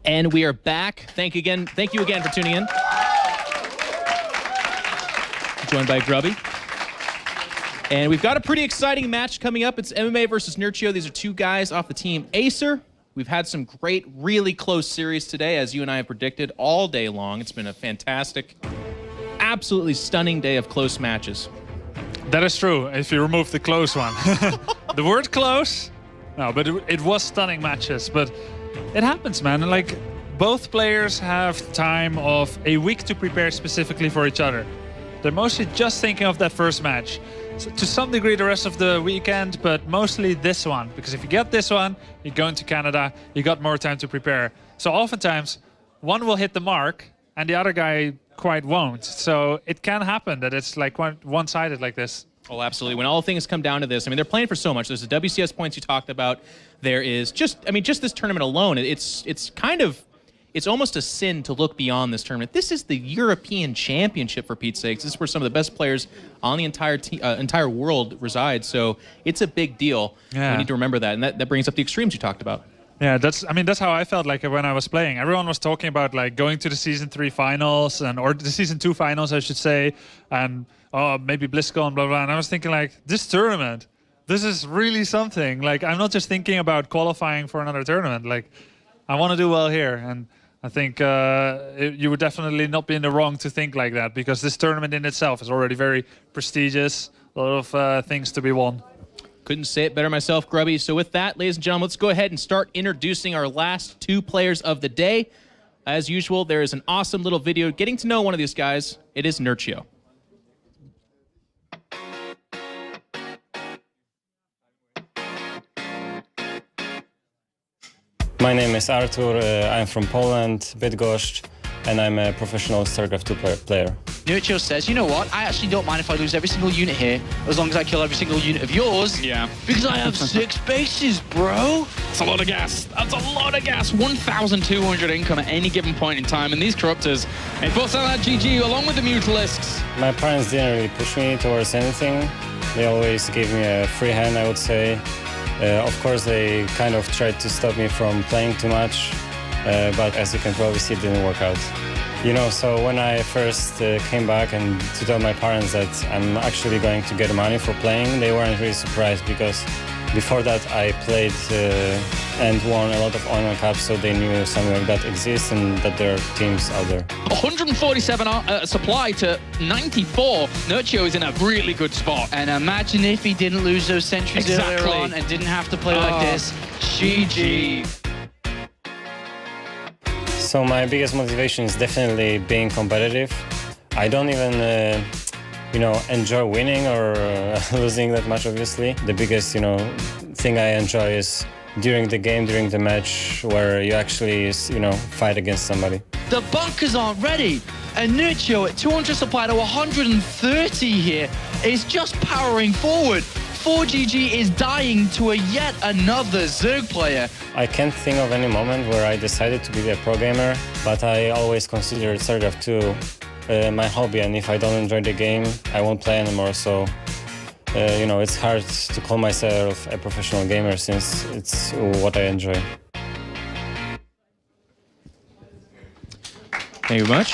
And we are back. Thank you again for tuning in. Joined by Grubby. And we've got a pretty exciting match coming up. It's MMA versus Nerchio. These are two guys off the team Acer. We've had some great, really close series today, as you and I have predicted, all day long. It's been a fantastic, absolutely stunning day of close matches. That is true, if you remove the close one. The word close? No, but it was stunning matches. But it happens, man. Like, both players have time of a week to prepare specifically for each other. They're mostly just thinking of that first match. So to some degree the rest of the weekend, but mostly this one. Because if you get this one, you're going to Canada, you got more time to prepare. So oftentimes, one will hit the mark, and the other guy quite won't. So it can happen that it's like one-sided like this. Oh, absolutely. When all things come down to this, I mean, they're playing for so much. There's the WCS points you talked about. There is just this tournament alone. It's almost a sin to look beyond this tournament. This is the European Championship, for Pete's sakes. This is where some of the best players on the entire world reside. So it's a big deal. Yeah. We need to remember that. And that brings up the extremes you talked about. Yeah, that's how I felt like when I was playing. Everyone was talking about like going to the season 3 finals or the season 2 finals, I should say, and maybe BlizzCon, blah blah. And I was thinking like, this tournament, this is really something. Like, I'm not just thinking about qualifying for another tournament. Like, I want to do well here, and I think you would definitely not be in the wrong to think like that, because this tournament in itself is already very prestigious. A lot of things to be won. Couldn't say it better myself, Grubby. So with that, ladies and gentlemen, let's go ahead and start introducing our last 2 players of the day. As usual, there is an awesome little video getting to know one of these guys. It is Nerchio. My name is Artur, I'm from Poland, Bydgoszcz, and I'm a professional StarCraft 2 player. Nerchio says, you know what, I actually don't mind if I lose every single unit here, as long as I kill every single unit of yours. Yeah. Because I have 6 bases, bro. That's a lot of gas. That's a lot of gas. 1,200 income at any given point in time. And these Corruptors, they both sell that GG along with the Mutalisks. My parents didn't really push me towards anything. They always gave me a free hand, I would say. Of course, they kind of tried to stop me from playing too much, but as you can probably see, it didn't work out. You know, so when I first came back and to tell my parents that I'm actually going to get money for playing, they weren't really surprised, because before that I played and won a lot of online cups, so they knew something like that exists and that there are teams out there. 147 supply to 94. Nerchio is in a really good spot. And imagine if he didn't lose those sentries earlier on and didn't have to play like this. GG. So my biggest motivation is definitely being competitive. I don't even, enjoy winning or losing that much, obviously. The biggest, thing I enjoy is during the game, during the match, where you actually, fight against somebody. The bunkers aren't ready. And Nerchio at 200 supply to 130 here is just powering forward. 4GG is dying to a yet another Zerg player. I can't think of any moment where I decided to be a pro gamer, but I always considered StarCraft 2 my hobby, and if I don't enjoy the game, I won't play anymore. So, it's hard to call myself a professional gamer since it's what I enjoy. Thank you very much.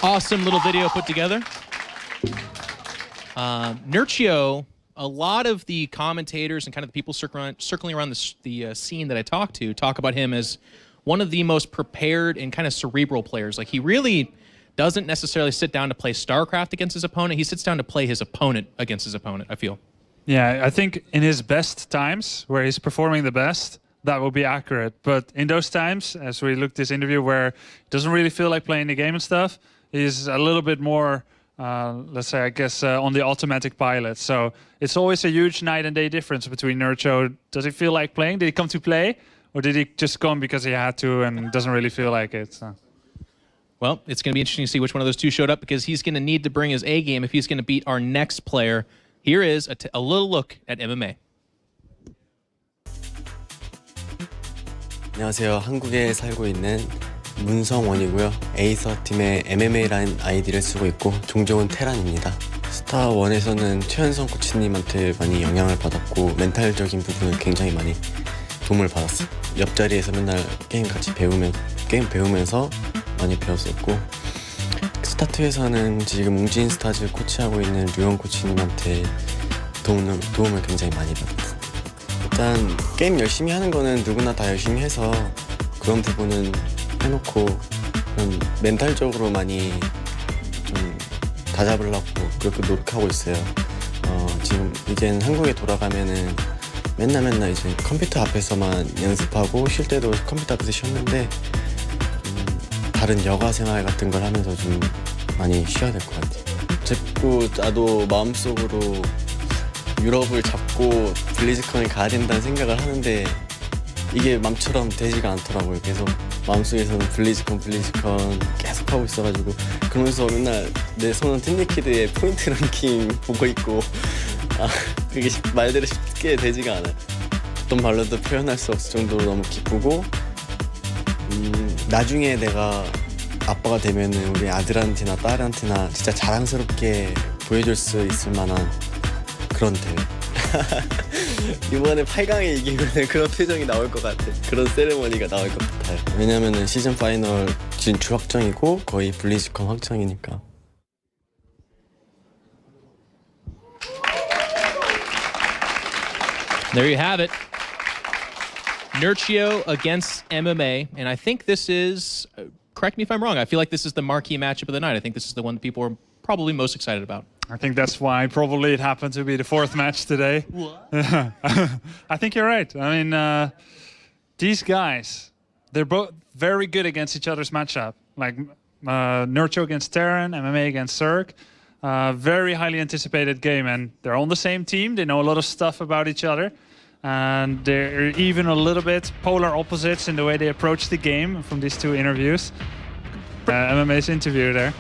Awesome little video put together. Nerchio, a lot of the commentators and kind of the people circling around the scene that I talk about him as one of the most prepared and kind of cerebral players. Like, he really doesn't necessarily sit down to play StarCraft against his opponent. He sits down to play his opponent against his opponent, I feel. Yeah, I think in his best times, where he's performing the best, that will be accurate. But in those times, as we looked at this interview where he doesn't really feel like playing the game and stuff, he's a little bit more, let's say, I guess, on the automatic pilot. So it's always a huge night and day difference between Nerchio. Does he feel like playing? Did he come to play? Or did he just come because he had to and doesn't really feel like it? So. Well, it's going to be interesting to see which one of those two showed up, because he's going to need to bring his A game if he's going to beat our next player. Here is a little look at MMA. 안녕하세요. 한국에 살고 있는 문성원이고요. 에이서 팀의 MMA라는 아이디를 쓰고 있고 종종은 테란입니다. 스타1에서는 최현성 코치님한테 많이 영향을 받았고 멘탈적인 부분을 굉장히 많이 도움을 받았어요. 옆자리에서 맨날 게임 배우면서 많이 배웠었고 스타트에서는 지금 웅진 스타즈 코치하고 있는 류영 코치님한테 도움을 굉장히 많이 받았어요. 일단 게임 열심히 하는 거는 누구나 다 열심히 해서 그런 부분은 해놓고 멘탈적으로 많이 좀 다잡으려고 그렇게 노력하고 있어요. 지금 이젠 한국에 돌아가면은 맨날 이제 컴퓨터 앞에서만 연습하고 쉴 때도 컴퓨터 앞에서 쉬었는데 다른 여가 생활 같은 걸 하면서 좀 많이 쉬어야 될 것 같아요. 자꾸 나도 마음속으로 유럽을 잡고 블리즈컨을 가야 된다는 생각을 하는데 이게 맘처럼 되지가 않더라고요. 계속 마음속에서는 블리즈컨 계속 하고 있어가지고 그러면서 맨날 내 손은 팀리키드의 포인트 랭킹 보고 있고 그게 말대로 쉽게 되지가 않아요. 어떤 말로도 표현할 수 없을 정도로 너무 기쁘고 나중에 내가 아빠가 되면은 우리 아들한테나 딸한테나 진짜 자랑스럽게 보여줄 수 있을 만한 그런 대회. 이번에 8강에 이기면 그런 표정이 나올 것 같아. 그런 세레머니가 나올 것 같아요. 왜냐면은 시즌 파이널 진출 확정이고 거의 블리즈컨 확정이니까. There you have it. Nerchio against MMA, and I think this is, correct me if I'm wrong, I feel like this is the marquee matchup of the night. I think this is the one that people are probably most excited about. I think that's why probably it happened to be the fourth match today. What? I think you're right. I mean, these guys, they're both very good against each other's matchup. Like Nerchio against Terran, MMA against Cirque. Very highly anticipated game, and they're on the same team. They know a lot of stuff about each other. And they're even a little bit polar opposites in the way they approach the game from these two interviews. MMA's interview there.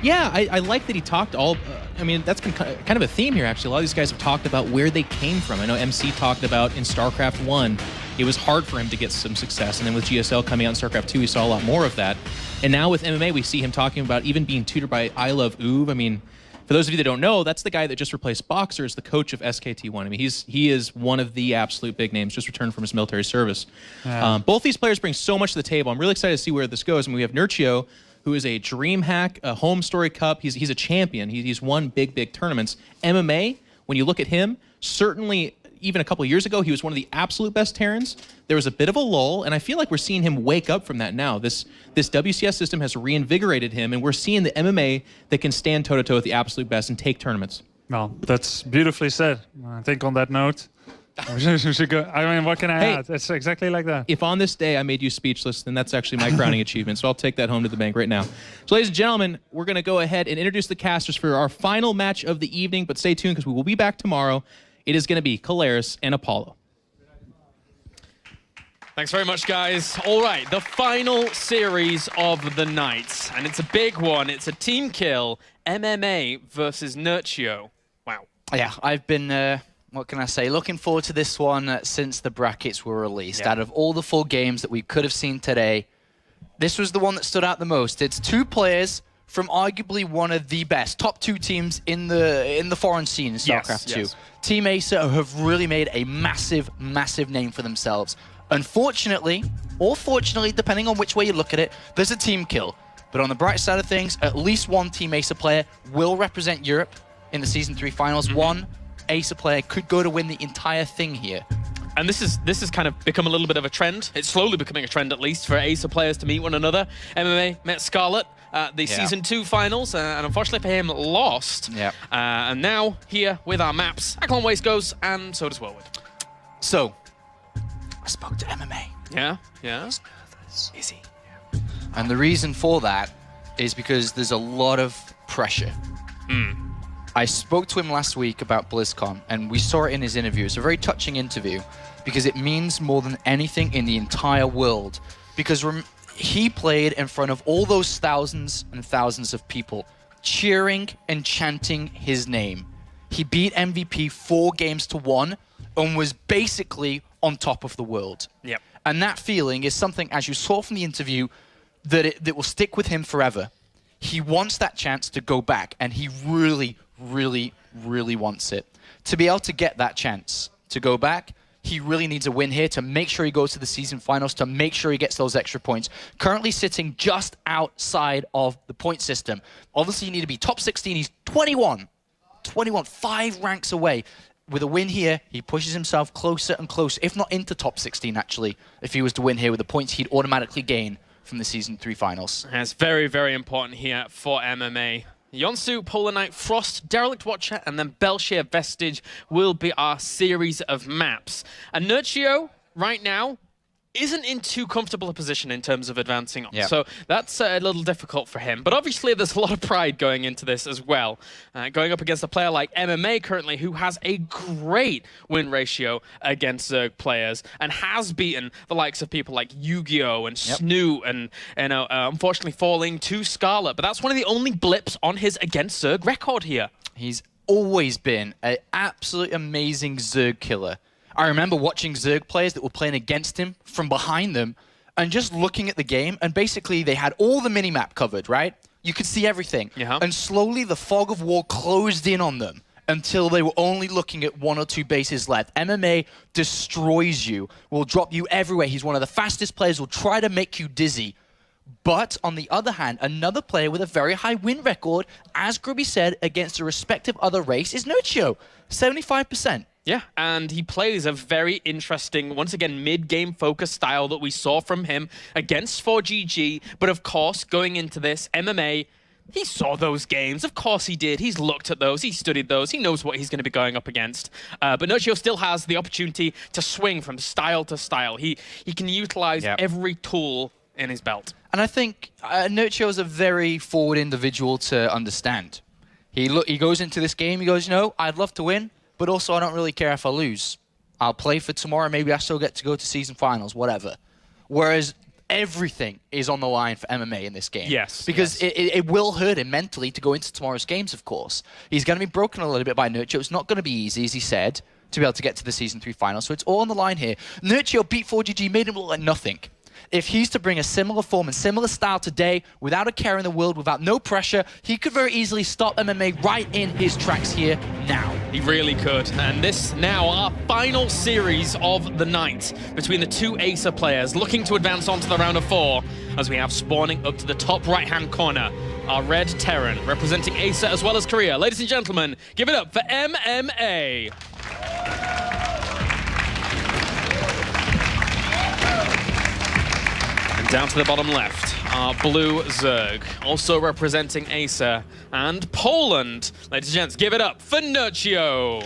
Yeah, I like that he talked I mean, that's been kind of a theme here, actually. A lot of these guys have talked about where they came from. I know MC talked about in StarCraft 1, it was hard for him to get some success. And then with GSL coming out in StarCraft 2, we saw a lot more of that. And now with MMA, we see him talking about even being tutored by I Love Uv. I mean, for those of you that don't know, that's the guy that just replaced Boxer as the coach of SKT1. I mean, he is one of the absolute big names, just returned from his military service. Yeah. Both these players bring so much to the table. I'm really excited to see where this goes. I mean, we have Nerchio, who is a DreamHack, a Home Story Cup. He's a champion. He's won big tournaments. MMA, when you look at him, certainly even a couple of years ago, he was one of the absolute best Terrans. There was a bit of a lull, and I feel like we're seeing him wake up from that now. This WCS system has reinvigorated him, and we're seeing the MMA that can stand toe-to-toe with the absolute best and take tournaments. Well, that's beautifully said. I think on that note, we should go. I mean, what can I add? It's exactly like that. If on this day I made you speechless, then that's actually my crowning achievement. So I'll take that home to the bank right now. So ladies and gentlemen, we're going to go ahead and introduce the casters for our final match of the evening, but stay tuned because we will be back tomorrow. It is going to be Caleres and Apollo. Thanks very much, guys. All right, the final series of the night. And it's a big one. It's a team kill, MMA versus Nerchio. Wow. Yeah, I've been, what can I say, looking forward to this one since the brackets were released. Yeah. Out of all the 4 games that we could have seen today, this was the one that stood out the most. It's 2 players from arguably one of the best top 2 teams in the foreign scene in StarCraft 2. Yes. Team Acer have really made a massive name for themselves. Unfortunately, or fortunately, depending on which way you look at it, there's a team kill. But on the bright side of things, at least one Team Acer player will represent Europe in the Season 3 finals. One Acer player could go to win the entire thing here. And this has kind of become a little bit of a trend. It's slowly becoming a trend, at least, for Acer players to meet one another. MMA met Scarlet at the Season 2 finals, and unfortunately for him, lost. Yeah. And now, here with our maps, Aklon Waste goes, and so does Wellwood. So, I spoke to MMA. Yeah? He's nervous. Is he? Yeah. And the reason for that is because there's a lot of pressure. I spoke to him last week about BlizzCon, and we saw it in his interview. It's a very touching interview because it means more than anything in the entire world. Because he played in front of all those thousands and thousands of people cheering and chanting his name. He beat MVP 4 games to 1 and was basically on top of the world. Yep. And that feeling is something, as you saw from the interview, that will stick with him forever. He wants that chance to go back, and he really wants it. To be able to get that chance to go back, he really needs a win here to make sure he goes to the season finals, to make sure he gets those extra points. Currently sitting just outside of the point system. Obviously, you need to be top 16. He's 21. 21, 5 ranks away. With a win here, he pushes himself closer and closer, if not into top 16, actually. If he was to win here with the points he'd automatically gain from the Season 3 finals. That's very, very important here for MMA. Yonsu, Polar Knight, Frost, Derelict Watcher, and then Belshire Vestige will be our series of maps. And Nerchio, right now, isn't in too comfortable a position in terms of advancing on. Yep. So that's a little difficult for him. But obviously there's a lot of pride going into this as well. Going up against a player like MMA currently, who has a great win ratio against Zerg players and has beaten the likes of people like Yu-Gi-Oh! And Snoot and unfortunately falling to Scarlet. But that's one of the only blips on his against Zerg record here. He's always been an absolutely amazing Zerg killer. I remember watching Zerg players that were playing against him from behind them and just looking at the game, and basically they had all the minimap covered, right? You could see everything. And slowly the fog of war closed in on them until they were only looking at 1 or 2 bases left. MMA destroys you, will drop you everywhere. He's one of the fastest players, will try to make you dizzy. But on the other hand, another player with a very high win record, as Grubby said, against a respective other race is Nerchio, 75%. Yeah, and he plays a very interesting, once again, mid-game focus style that we saw from him against 4GG. But of course, going into this, MMA, he saw those games. Of course he did. He's looked at those. He studied those. He knows what he's going to be going up against. But Nerchio still has the opportunity to swing from style to style. He can utilize every tool in his belt. And I think Nerchio is a very forward individual to understand. He goes into this game, he goes, you know, I'd love to win, but also I don't really care if I lose. I'll play for tomorrow, maybe I still get to go to season finals, whatever. Whereas everything is on the line for MMA in this game. Yes. Because it will hurt him mentally to go into tomorrow's games, of course. He's going to be broken a little bit by Nerchio. It's not going to be easy, as he said, to be able to get to the Season 3 final. So it's all on the line here. Nerchio beat 4GG, made him look like nothing. If he's to bring a similar form and similar style today, without a care in the world, without no pressure, he could very easily stop MMA right in his tracks here now. He really could. And this now our final series of the night between the 2 Acer players looking to advance on to the round of 4, as we have spawning up to the top right-hand corner our Red Terran, representing Acer as well as Korea. Ladies and gentlemen, give it up for MMA. Down to the bottom left, our blue Zerg, also representing Acer and Poland. Ladies and gents, give it up for Nerchio.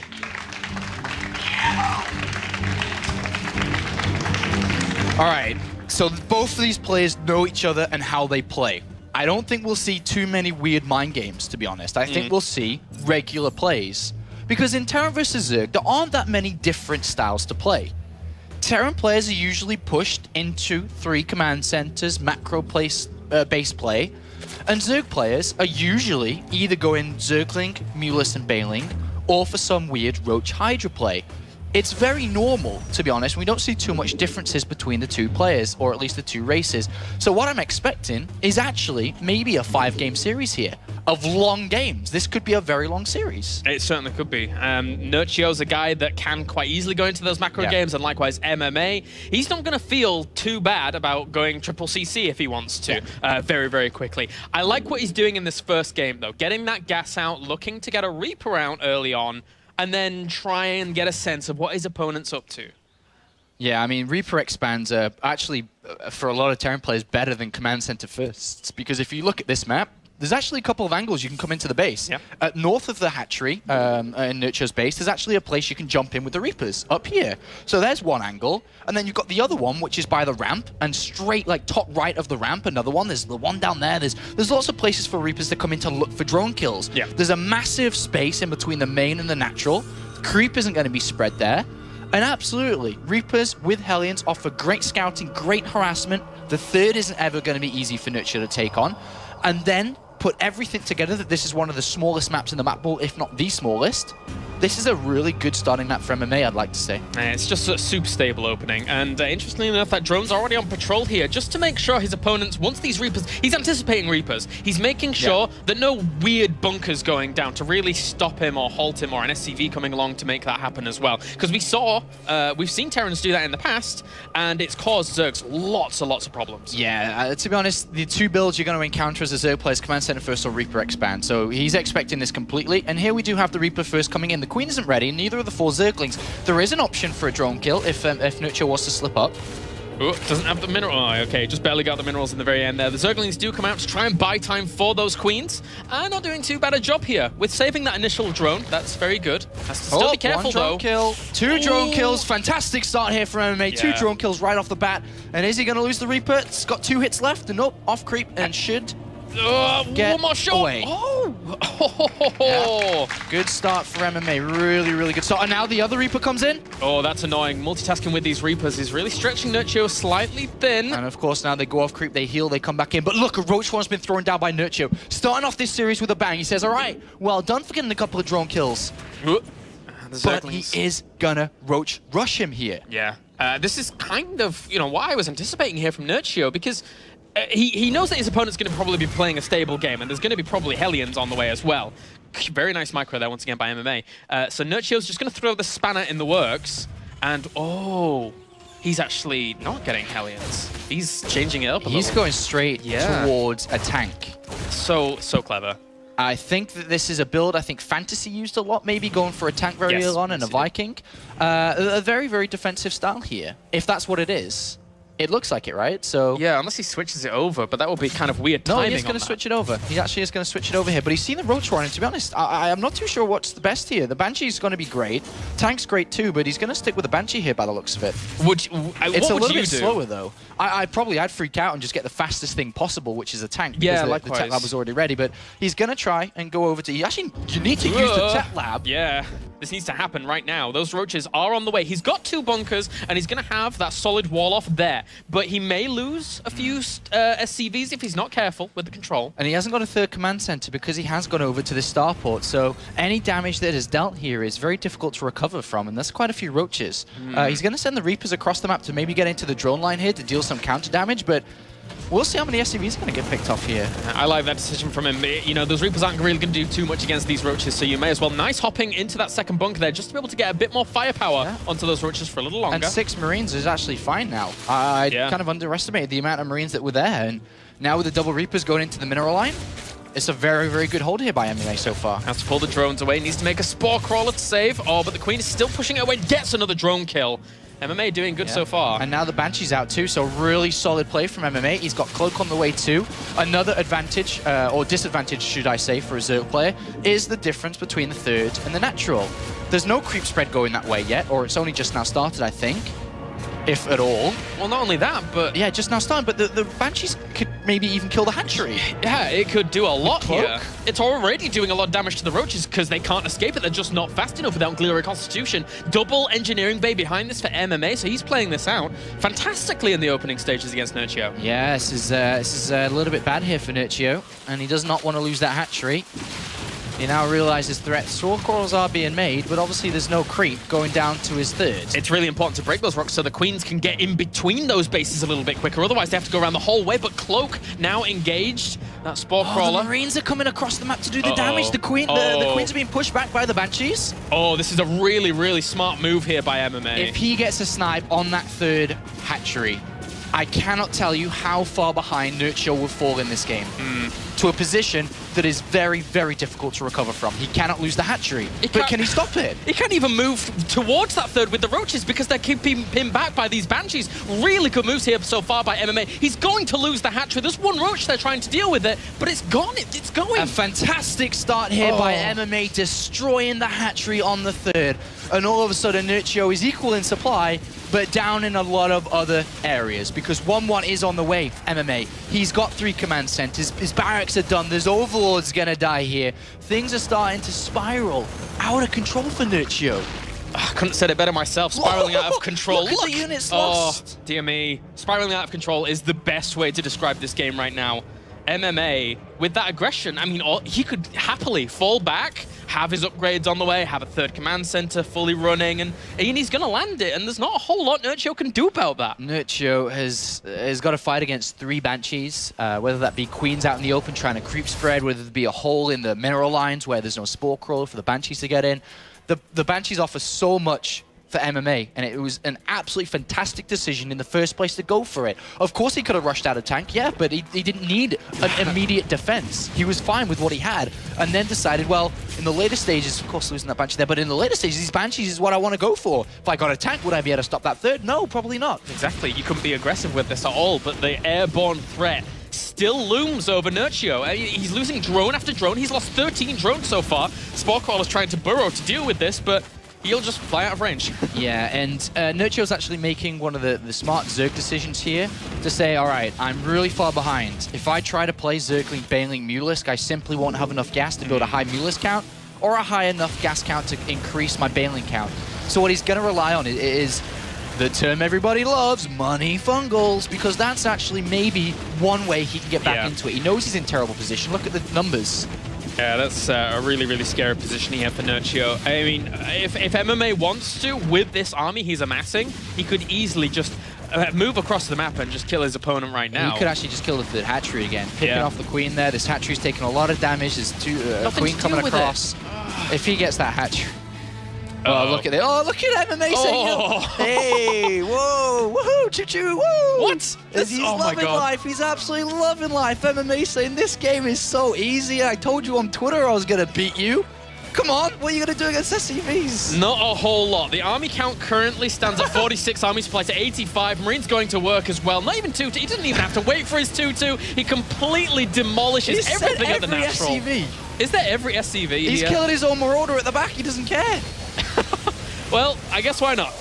All right, so both of these players know each other and how they play. I don't think we'll see too many weird mind games, to be honest. I think we'll see regular plays. Because in Terran vs. Zerg, there aren't that many different styles to play. Terran players are usually pushed into 3 command centers, macro-based play, and Zerg players are usually either going Zergling, Mulus, and Baneling, or for some weird Roach Hydra play. It's very normal, to be honest. We don't see too much differences between the 2 players, or at least the 2 races. So what I'm expecting is actually maybe a 5-game series here of long games. This could be a very long series. It certainly could be. Nerchio's a guy that can quite easily go into those macro games, and likewise MMA. He's not going to feel too bad about going triple CC if he wants to very, very quickly. I like what he's doing in this first game, though. Getting that gas out, looking to get a Reaper out early on, and then try and get a sense of what his opponent's up to. Yeah, I mean, Reaper expands are actually, for a lot of Terran players, better than Command Center firsts. Because if you look at this map, there's actually a couple of angles you can come into the base. North of the hatchery, in Nerchio's base, there's actually a place you can jump in with the Reapers, up here. So there's one angle, and then you've got the other one, which is by the ramp, and straight, like, top right of the ramp, another one. There's the one down there. There's lots of places for Reapers to come in to look for drone kills. There's a massive space in between the main and the natural. Creep isn't going to be spread there. And absolutely, Reapers with Hellions offer great scouting, great harassment. The third isn't ever going to be easy for Nerchio to take on. And then put everything together that this is one of the smallest maps in the map pool, if not the smallest. this is a really good starting map for MMA, I'd like to say. It's just a super stable opening, and interestingly enough, that drone's already on patrol here, just to make sure his opponents, once these Reapers, he's anticipating Reapers, he's making sure that no weird bunkers going down to really stop him or halt him, or an SCV coming along to make that happen as well. Because we've seen Terrans do that in the past, and it's caused Zergs lots and lots of problems. Yeah, to be honest, the two builds you're going to encounter as a Zerg player is Command Center first or Reaper expand, so he's expecting this completely, and here we do have the Reaper first coming in. The Queen isn't ready, neither of the 4 Zerglings. There is an option for a drone kill if Nerchio was to slip up. Ooh, doesn't have the mineral. Oh, okay, just barely got the minerals in the very end there. The Zerglings do come out to try and buy time for those Queens. Not doing too bad a job here with saving that initial drone. That's very good. Has to still be careful, one drone though. Kill, 2 drone kills. Fantastic start here for MMA. Yeah. 2 drone kills right off the bat. And is he going to lose the Reaper? It's got 2 hits left. And nope, off creep and should get one more shot. away. Oh. Yeah. Good start for MMA. Really, really good start. And now the other Reaper comes in. Oh, that's annoying. Multitasking with these Reapers is really stretching Nerchio slightly thin. And of course, now they go off creep, they heal, they come back in. But look, a Roach Swarm's been thrown down by Nerchio. Starting off this series with a bang. He says, all right, well done for getting a couple of drone kills. The But Zerglings. he is gonna Roach rush him here. Yeah. This is kind of, what I was anticipating here from Nerchio, because he knows that his opponent's going to probably be playing a stable game, and there's going to be probably Hellions on the way as well. Very nice micro there once again by MMA. So Nerchio's just going to throw the spanner in the works, and he's actually not getting Hellions. He's changing it up a He's little. going straight towards a tank. So clever. I think that this is a build I think Fantasy used a lot, maybe going for a tank very Yes, early on and a yes, he did. Viking. A very, very defensive style here, if that's what it is. It looks like it, right? So Yeah, unless he switches it over, but that would be kind of weird no, timing. he is going on to that. switch it over. He actually is going to switch it over here, but he's seen the Roach Warren, and to be honest, I'm not too sure what's the best here. The Banshee's going to be great. Tank's great too, but he's going to stick with the Banshee here by the looks of it. It's It's a little bit slower though. I'd freak out and just get the fastest thing possible, which is a tank. Because Yeah, the likewise. tech lab was already ready, but he's going to try and go over to... You need to use the tech lab. Yeah, this needs to happen right now. Those Roaches are on the way. He's got 2 bunkers, and he's going to have that solid wall off there. But he may lose a few SCVs if he's not careful with the control. And he hasn't got a 3rd command center because he has gone over to the starport. So any damage that is dealt here is very difficult to recover from, and that's quite a few Roaches. He's going to send the Reapers across the map to maybe get into the drone line here to deal some counter damage, but we'll see how many SCVs are going to get picked off here. I like that decision from him. Those Reapers aren't really going to do too much against these Roaches, so you may as well. Nice hopping into that 2nd bunker there just to be able to get a bit more firepower onto those Roaches for a little longer. And 6 Marines is actually fine now. I Yeah. kind of underestimated the amount of Marines that were there, and now with the double Reapers going into the mineral line, it's a very, very good hold here by MMA so far. Has to pull the drones away, needs to make a Spore Crawler to save. Oh, but the Queen is still pushing it away, gets another drone kill. MMA doing good so far. And now the Banshee's out too, so really solid play from MMA. He's got Cloak on the way too. Another advantage, or disadvantage should I say, for a Zerg player, is the difference between the 3rd and the natural. There's no creep spread going that way yet, or it's only just now started, I think. If at all. Well, not only that, but... Yeah, just now started, but the Banshees could maybe even kill the hatchery. Yeah, it could do a lot Cloak? here. It's already doing a lot of damage to the Roaches because they can't escape it. They're just not fast enough without Gliory Constitution. Double engineering bay behind this for MMA, so he's playing this out fantastically in the opening stages against Nerchio. Yeah, this is a little bit bad here for Nerchio, and he does not want to lose that hatchery. He now realizes threats. Sword Corals are being made, but obviously there's no creep going down to his 3rd. It's really important to break those rocks so the Queens can get in between those bases a little bit quicker. Otherwise, they have to go around the whole way. But Cloak now engaged. That Spore Crawler. The Marines are coming across the map to do the damage. The Queens are being pushed back by the Banshees. Oh, this is a really, really smart move here by MMA. If he gets a snipe on that 3rd hatchery, I cannot tell you how far behind Nerchio will fall in this game. To a position that is very, very difficult to recover from. He cannot lose the hatchery. But can he stop it? He can't even move towards that 3rd with the Roaches because they're keeping him back by these Banshees. Really good moves here so far by MMA. He's going to lose the hatchery. There's one Roach there trying to deal with it, but it's gone. It's going. A fantastic start here by MMA, destroying the hatchery on the 3rd. And all of a sudden, Nerchio is equal in supply, but down in a lot of other areas because 1-1 is on the way for MMA. He's got 3 command centers. His barracks are done. There's Overlords gonna die here. Things are starting to spiral out of control for Nerchio. I couldn't have said it better myself. Spiraling out of control. Look at the units lost. Dear me. Spiraling out of control is the best way to describe this game right now. MMA, with that aggression, I mean, he could happily fall back, have his upgrades on the way, have a third command center fully running, and he's going to land it, and there's not a whole lot Nerchio can do about that. Nerchio has got to fight against 3 Banshees, whether that be Queens out in the open trying to creep spread, whether it be a hole in the mineral lines where there's no Spore Crawler for the Banshees to get in. The Banshees offer so much for MMA, and it was an absolutely fantastic decision in the first place to go for it. Of course he could have rushed out of tank, yeah, but he didn't need an immediate defense. He was fine with what he had, and then decided, well, in the later stages, of course losing that Banshee there, but in the later stages, these Banshees is what I want to go for. If I got a tank, would I be able to stop that third? No, probably not. Exactly, you couldn't be aggressive with this at all, but the airborne threat still looms over Nerchio. He's losing drone after drone. He's lost 13 drones so far. Spore Crawler's trying to burrow to deal with this, but he'll just fly out of range. Yeah, and Nerchio's actually making one of the smart Zerg decisions here to say, all right, I'm really far behind. If I try to play Zergling, Baneling, Mutalisk, I simply won't have enough gas to build a high Mutalisk count or a high enough gas count to increase my Baneling count. So what he's going to rely on is the term everybody loves, money fungals, because that's actually maybe one way he can get back into it. He knows he's in terrible position. Look at the numbers. Yeah, that's a really, really scary position here for Nerchio. I mean, if MMA wants to, with this army he's amassing, he could easily just move across the map and just kill his opponent right now. He could actually just kill the third hatchery again. Picking off the queen there. This hatchery's taking a lot of damage. There's queen coming across. If he gets that hatchery... Oh, look at it. Oh, look at MMA saying, hey, whoa, woohoo, choo-choo, woo. What? He's loving life. He's absolutely loving life. MMA saying, this game is so easy. I told you on Twitter I was going to beat you. Come on, what are you going to do against SCVs? Not a whole lot. The army count currently stands at 46, army supply to 85. Marine's going to work as well. Not even 2-2. He doesn't even have to wait for his 2-2. He completely demolishes everything at the natural. SCV. Is there every SCV He's killing his own Marauder at the back. He doesn't care. Well, I guess why not?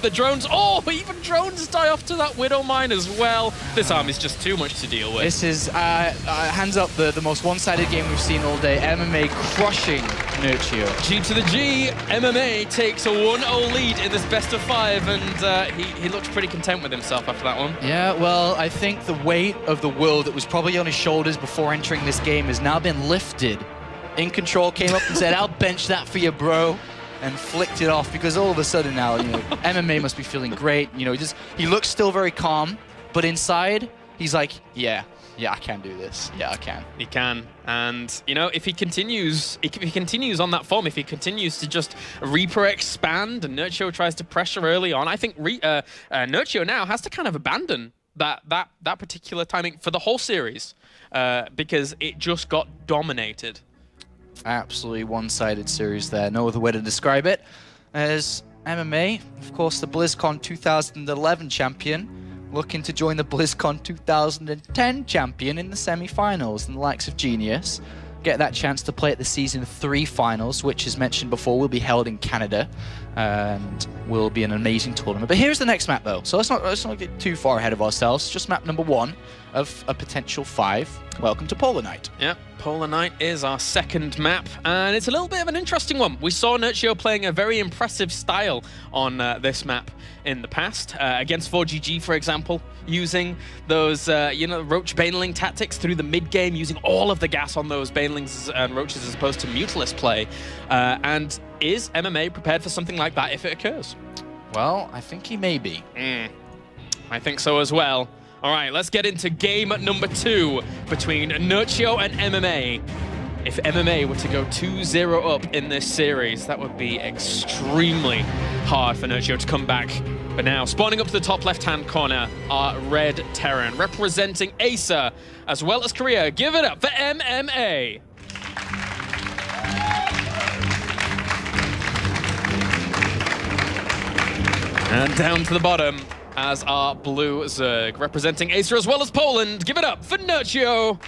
The drones, even drones die off to that Widow Mine as well. This army's just too much to deal with. This is, hands up, the most one-sided game we've seen all day. MMA crushing Nerchio. G to the G, MMA takes a 1-0 lead in this best of 5, and he looked pretty content with himself after that one. Yeah, well, I think the weight of the world that was probably on his shoulders before entering this game has now been lifted. In Control came up and said, I'll bench that for you, bro. And flicked it off, because all of a sudden now, MMA must be feeling great. He looks still very calm, but inside he's like, yeah, I can do this. Yeah, I can. He can, and if he continues on that form, if he continues to just Reaper expand, and Nerchio tries to pressure early on, I think Nerchio now has to kind of abandon that particular timing for the whole series, because it just got dominated. Absolutely one-sided series there. No other way to describe it. As MMA, of course, the BlizzCon 2011 champion, looking to join the BlizzCon 2010 champion in the semi-finals, and the likes of Genius get that chance to play at the Season 3 finals, which, as mentioned before, will be held in Canada and will be an amazing tournament. But here's the next map, though. So let's not get too far ahead of ourselves. Just map number 1 of a potential 5. Welcome to Polar Night. Yeah, Polar Night is our second map, and it's a little bit of an interesting one. We saw Nerchio playing a very impressive style on this map in the past, against 4GG, for example, using those, Roach Baneling tactics through the mid-game, using all of the gas on those Banelings and Roaches as opposed to Mutalisk play. And is MMA prepared for something like that if it occurs? Well, I think he may be. I think so as well. All right, let's get into game number 2 between Nerchio and MMA. If MMA were to go 2-0 up in this series, that would be extremely hard for Nerchio to come back. But now, spawning up to the top left-hand corner are Red Terran, representing Acer as well as Korea. Give it up for MMA. And down to the bottom as our Blue Zerg, representing Acer as well as Poland. Give it up for Nerchio.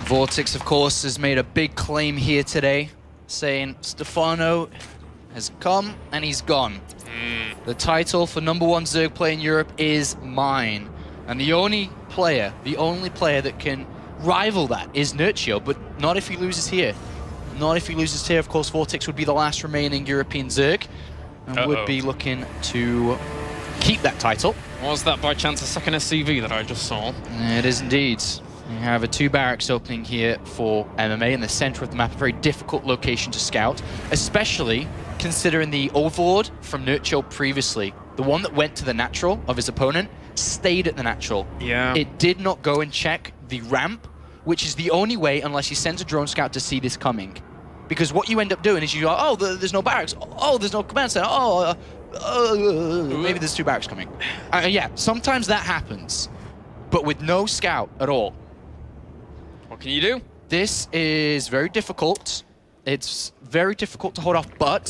Vortex, of course, has made a big claim here today, saying Stefano has come and he's gone. The title for #1 Zerg player in Europe is mine. And the only player that can rival that is Nerchio, but not if he loses here. Not if he loses here. Of course, Vortex would be the last remaining European Zerg and would be looking to keep that title. Was that by chance a second SCV that I just saw? It is indeed. We have a 2 barracks opening here for MMA in the center of the map, a very difficult location to scout, especially considering the Overlord from Nerchio previously. The one that went to the natural of his opponent stayed at the natural. Yeah. It did not go and check the ramp, which is the only way unless he sends a drone scout to see this coming. Because what you end up doing is you go, oh, there's no barracks. Oh, there's no command center. Maybe there's 2 barracks coming. Yeah, sometimes that happens, but with no scout at all. What can you do? This is very difficult. It's very difficult to hold off, but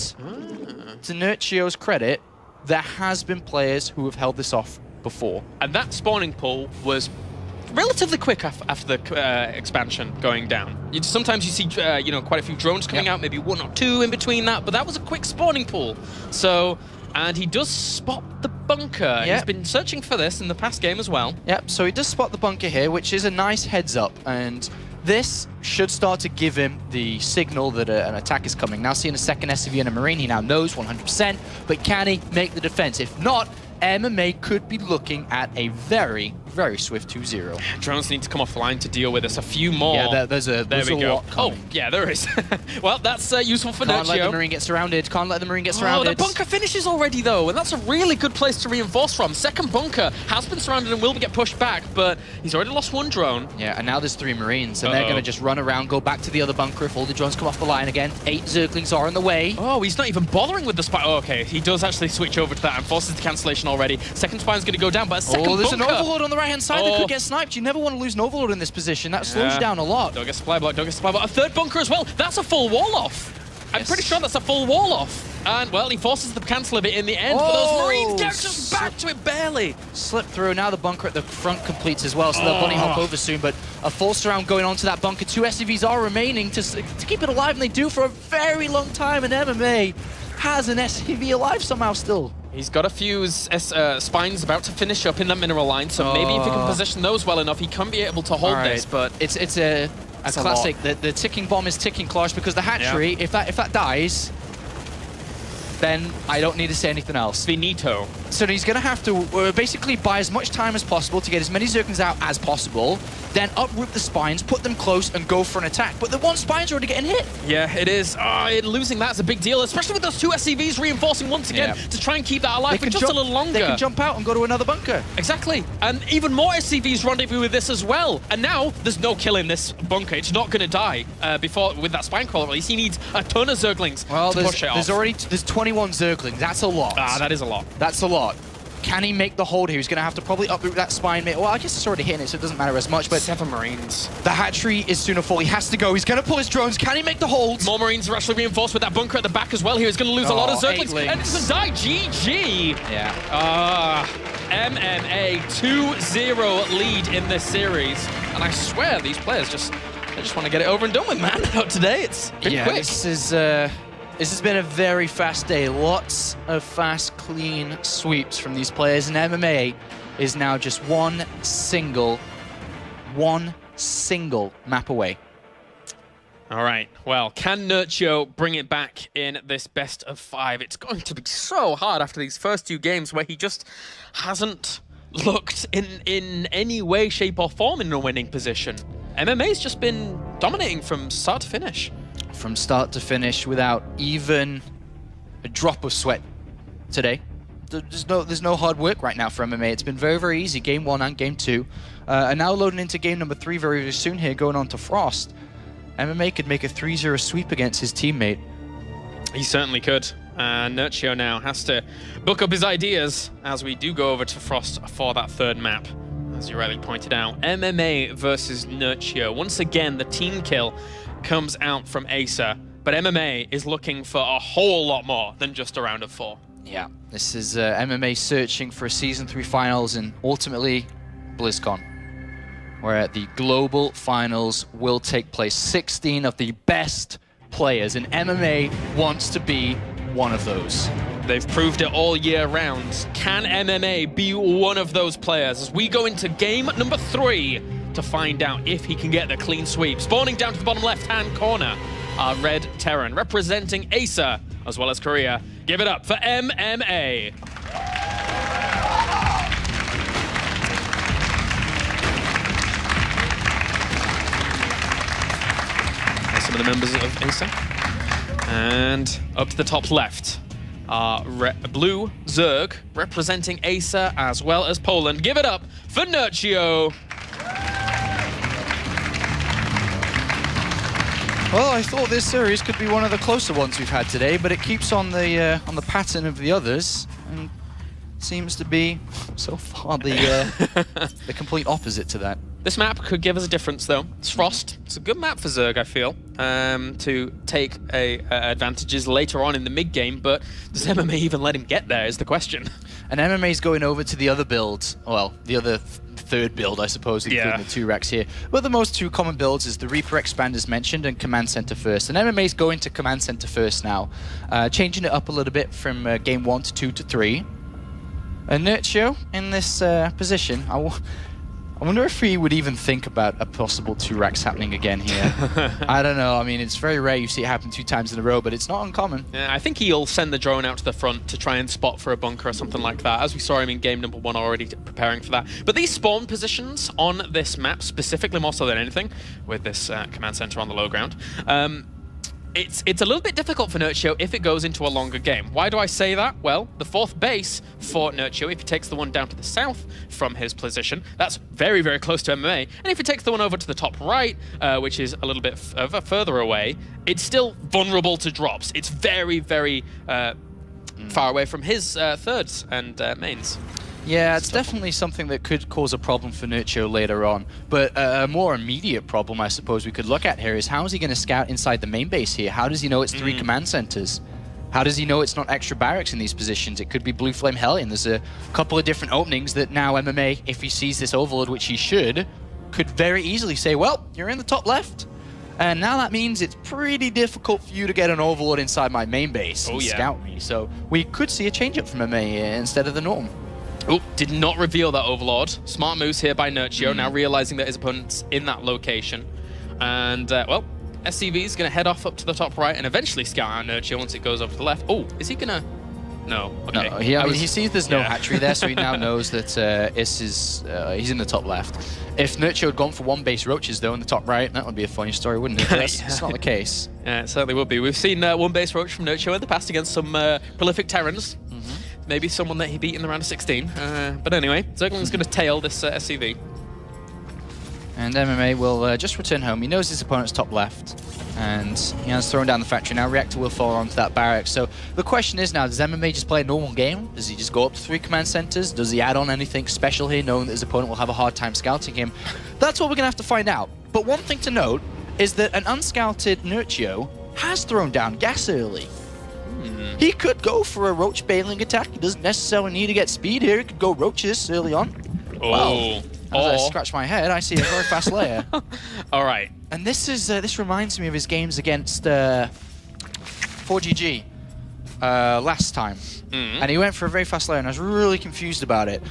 to Nerchio's credit, there has been players who have held this off before. And that spawning pool was relatively quick after the expansion going down. Sometimes you see, quite a few drones coming out, maybe 1 or 2 in between that, but that was a quick spawning pool. So, and he does spot the bunker. He's been searching for this in the past game as well. Yep, so he does spot the bunker here, which is a nice heads up, and this should start to give him the signal that an attack is coming. Now seeing a second SCV and a Marine, he now knows 100%, but can he make the defense? If not, MMA could be looking at a very, very swift 2-0. Drones need to come off the line to deal with this. A few more. Yeah, there's a lot coming. Oh, yeah, there is. Well, that's useful for Nerchio. Can't let the Marine get surrounded. Can't let the Marine get surrounded. Oh, the bunker finishes already, though, and that's a really good place to reinforce from. Second bunker has been surrounded and will get pushed back, but he's already lost 1 drone. Yeah, and now there's 3 Marines, and they're going to just run around, go back to the other bunker if all the drones come off the line again. 8 Zerglings are in the way. Oh, he's not even bothering with the spy. Oh, okay, he does actually switch over to that and forces the cancellation already. Second spine's going to go down, but a second there's bunker. An Overlord on the right-hand side that could get sniped. You never want to lose an Overlord in this position. That slows you down a lot. Don't get supply block, don't get supply block. A third bunker as well. That's a full wall off. I'm pretty sure that's a full wall off. And, well, he forces the cancel of it in the end, but those Marines get just back to it barely. Slip through. Now the bunker at the front completes as well, so they'll bunny hop over soon, but a false round going on to that bunker. 2 SCVs are remaining to keep it alive, and they do for a very long time, and MMA has an SCV alive somehow still. He's got a few spines about to finish up in that mineral line, so maybe if he can position those well enough, he can be able to hold this, but... It's a classic. The ticking bomb is ticking, Clash, because the hatchery, if that dies, then I don't need to say anything else. Finito. So he's going to have to basically buy as much time as possible to get as many Zerglings out as possible, then uproot the spines, put them close, and go for an attack. But the 1 spine's already getting hit. Yeah, it is. Losing that's a big deal, especially with those 2 SCVs reinforcing once again to try and keep that alive for just a little longer. They can jump out and go to another bunker. Exactly. And even more SCVs rendezvous with this as well. And now there's no killing this bunker. It's not going to die before with that spine crawler release. He needs a ton of Zerglings to push it off. There's 21 Zerglings. That's a lot. That is a lot. That's a lot. Can he make the hold here? He's going to have to probably uproot that spine. Well, I guess it's already hitting it, so it doesn't matter as much. But 7 Marines. The hatchery is sooner full. He has to go. He's going to pull his drones. Can he make the hold? More Marines are actually reinforced with that bunker at the back as well. Here he's going to lose a lot of Zerglings. And it's a die. GG. Yeah. MMA 2-0 lead in this series. And I swear these players just want to get it over and done with, man. Not today. It's been quick. This has been a very fast day. Lots of fast, clean sweeps from these players. And MMA is now just one single map away. All right. Well, can Nerchio bring it back in this best of 5? It's going to be so hard after these first 2 games where he just hasn't looked in any way, shape, or form in a winning position. MMA's just been dominating from start to finish. From start to finish without even a drop of sweat today. There's no hard work right now for MMA. It's been very, very easy, game 1 and game 2. And now loading into game number 3 very, very soon here, going on to Frost. MMA could make a 3-0 sweep against his teammate. He certainly could. Nerchio now has to book up his ideas as we do go over to Frost for that 3rd map. As you rightly pointed out, MMA versus Nerchio. Once again, the team kill comes out from Acer, but MMA is looking for a whole lot more than just a round of 4. Yeah, this is MMA searching for a Season 3 finals and ultimately BlizzCon, where the global finals will take place. 16 of the best players, and MMA wants to be one of those. They've proved it all year round. Can MMA be one of those players? As we go into game number 3 to find out if he can get the clean sweep. Spawning down to the bottom left-hand corner are Red Terran, representing Acer as well as Korea. Give it up for MMA. members of ASA. And up to the top left are Blue Zerg representing ASA as well as Poland. Give it up for Nerchio. Well, I thought this series could be one of the closer ones we've had today, but it keeps on the pattern of the others, and seems to be so far the complete opposite to that. This map could give us a difference, though. It's Frost. It's a good map for Zerg, I feel, to take advantages later on in the mid game. But does MMA even let him get there? Is the question. And MMA's going over to the other build. Well, the other third build, I suppose, including the 2 racks here. But the most 2 common builds is the Reaper Expand, as mentioned, and Command Center first. And MMA's going to Command Center first now, changing it up a little bit from game 1 to 2 to 3. And Nerchio in this position, I wonder if he would even think about a possible 2 racks happening again here. I don't know. I mean, it's very rare you see it happen 2 times in a row, but it's not uncommon. Yeah, I think he'll send the drone out to the front to try and spot for a bunker or something like that, as we saw him in game number 1 already preparing for that. But these spawn positions on this map, specifically more so than anything, with this command center on the low ground, it's a little bit difficult for Nerchio if it goes into a longer game. Why do I say that? Well, the 4th base for Nerchio, if he takes the one down to the south from his position, that's very, very close to MMA. And if he takes the one over to the top right, which is a little bit further away, it's still vulnerable to drops. It's very, very far away from his thirds and mains. Yeah, it's definitely something that could cause a problem for Nerchio later on. But a more immediate problem, I suppose, we could look at here is how is he going to scout inside the main base here? How does he know it's 3 command centers? How does he know it's not extra barracks in these positions? It could be Blue Flame Hellion. There's a couple of different openings that now MMA, if he sees this overload, which he should, could very easily say, well, you're in the top left. And now that means it's pretty difficult for you to get an overload inside my main base and scout me. So we could see a change-up from MMA instead of the norm. Oh, did not reveal that Overlord. Smart moves here by Nerchio, now realizing that his opponent's in that location. And, well, SCV is going to head off up to the top right and eventually scout out Nerchio once it goes over to the left. Oh, is he going to... No, okay. No, he sees there's no hatchery there, so he now knows that he's in the top left. If Nerchio had gone for 1 base roaches, though, in the top right, that would be a funny story, wouldn't it? It's not the case. Yeah, it certainly would be. We've seen 1 base roach from Nerchio in the past against some prolific Terrans. Maybe someone that he beat in the round of 16. But anyway, Zergling's going to tail this SCV. And MMA will just return home. He knows his opponent's top left. And he has thrown down the factory. Now Reactor will fall onto that barrack. So the question is now, does MMA just play a normal game? Does he just go up to 3 command centers? Does he add on anything special here, knowing that his opponent will have a hard time scouting him? That's what we're going to have to find out. But one thing to note is that an unscouted Nerchio has thrown down gas early. He could go for a roach bailing attack. He doesn't necessarily need to get speed here. He could go roaches early on. Oh. As I scratch my head, I see a very fast layer. All right. And this reminds me of his games against 4GG last time. And he went for a very fast layer, and I was really confused about it.